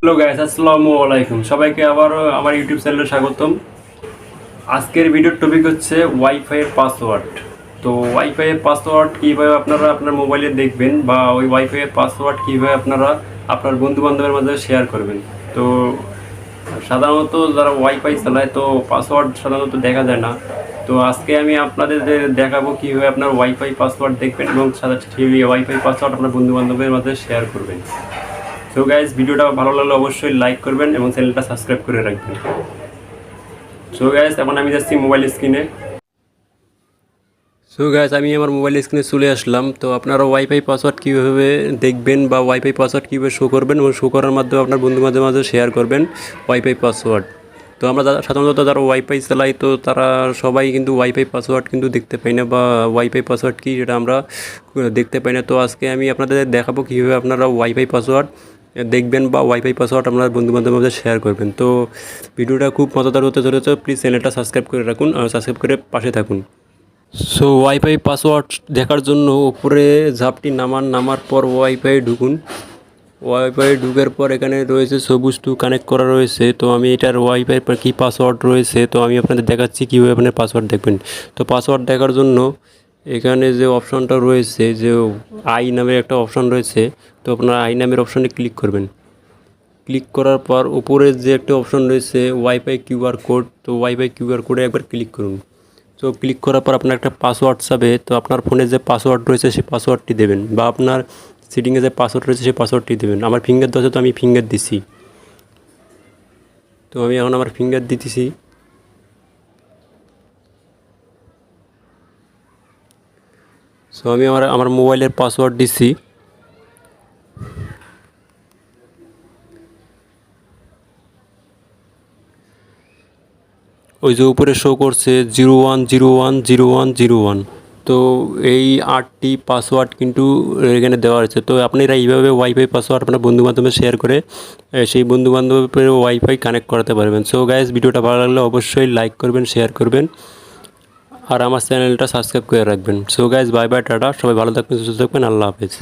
Hello guys, আসসালামু আলাইকুম। সবাইকে আবারও আমার ইউটিউব চ্যানেলে স্বাগতম। আজকের ভিডিওর টপিক হচ্ছে ওয়াইফাইয়ের পাসওয়ার্ড। তো ওয়াইফাইয়ের পাসওয়ার্ড কীভাবে আপনারা আপনার মোবাইলে দেখবেন, বা ওই ওয়াইফাইয়ের পাসওয়ার্ড কীভাবে আপনারা আপনার বন্ধুবান্ধবের মাঝে শেয়ার করবেন। তো সাধারণত যারা ওয়াইফাই চালায় তো পাসওয়ার্ড সাধারণত দেখা যায় না। তো আজকে আমি আপনাদের দেখাবো কীভাবে আপনার ওয়াইফাই পাসওয়ার্ড দেখবেন এবং সেই ওয়াইফাই পাসওয়ার্ড আপনার বন্ধুবান্ধবের মাঝে শেয়ার করবেন। সো গাইজ, ভিডিওটা ভালো লাগলে অবশ্যই লাইক করবেন এবং চ্যানেলটা সাবস্ক্রাইব করে রাখবেন। সো গাইজ, এখন আমি যাচ্ছি মোবাইল স্ক্রিনে। সো গাইজ, আমি আমার মোবাইল স্ক্রিনে চলে আসলাম। তো আপনারা ওয়াইফাই পাসওয়ার্ড কীভাবে দেখবেন বা ওয়াইফাই পাসওয়ার্ড কীভাবে শো করবেন এবং শো করার মাধ্যমে আপনার বন্ধুবান্ধবের মাঝে শেয়ার করবেন ওয়াইফাই পাসওয়ার্ড। তো আমরা সাধারণত যারা ওয়াইফাই চালাই তো তারা সবাই কিন্তু ওয়াইফাই পাসওয়ার্ড কিন্তু দেখতে পাই না, বা ওয়াইফাই পাসওয়ার্ড কী সেটা আমরা দেখতে পাই না। তো আজকে আমি আপনাদের দেখাবো কীভাবে আপনারা ওয়াইফাই পাসওয়ার্ড দেখবেন বা ওয়াইফাই পাসওয়ার্ড আপনার বন্ধুবান্ধবের মধ্যে শেয়ার করবেন। তো ভিডিওটা খুব মজাদার হতে চলেছে, প্লিজ চ্যানেলটা সাবস্ক্রাইব করে রাখুন আর সাবস্ক্রাইব করে পাশে থাকুন। সো ওয়াইফাই পাসওয়ার্ড দেখার জন্য উপরে ঝাপটি নামার পর ওয়াইফাই ঢুকুন। ওয়াইফাই ঢুকার পর এখানে রয়েছে সবুজ টু কানেক্ট করা রয়েছে। তো আমি এটার ওয়াইফাই পর কী পাসওয়ার্ড রয়েছে তো আমি আপনাদের দেখাচ্ছি কীভাবে আপনার পাসওয়ার্ড দেখবেন। তো পাসওয়ার্ড দেখার জন্য এখানে যে অপশনটা রয়েছে, যে আই নামের একটা অপশন রয়েছে, তো আপনার আই নামের অপশনে ক্লিক করবেন। ক্লিক করার পর উপরে যে একটা অপশন রয়েছে ওয়াইফাই কিউআর কোড, তো ওয়াইফাই কিউআর কোডে একবার ক্লিক করুন। তো ক্লিক করার পর আপনার একটা পাসওয়ার্ড চাবে, তো আপনার ফোনে যে পাসওয়ার্ড রয়েছে সেই পাসওয়ার্ডটি দেবেন, বা আপনার সেটিংয়ে যে পাসওয়ার্ড রয়েছে সেই পাসওয়ার্ডটি দেবেন। আমার ফিঙ্গার দেওয়া আছে, তো আমি ফিঙ্গার দিছি। তো আমি এখন আমার ফিঙ্গার দিতেছি। সো আমি আমার মোবাইলের পাসওয়ার্ড দিছি। ওই যে উপরে শো করছে 01010101। তো এই 8টি পাসওয়ার্ড কিন্তু এখানে দেওয়া হয়েছে। তো আপনারা এইভাবে ওয়াইফাই পাসওয়ার্ড আপনার বন্ধুবান্ধবে শেয়ার করে সেই বন্ধুবান্ধবের ওয়াইফাই কানেক্ট করাতে পারবেন। সো গাইজ, ভিডিওটা ভালো লাগলে অবশ্যই লাইক করবেন, শেয়ার করবেন আর আমার চ্যানেলটা সাবস্ক্রাইব করে রাখবেন। So guys, bye bye, tata. সবাই ভালো থাকবেন, সুস্থ থাকবেন, আল্লাহ হাফেজ।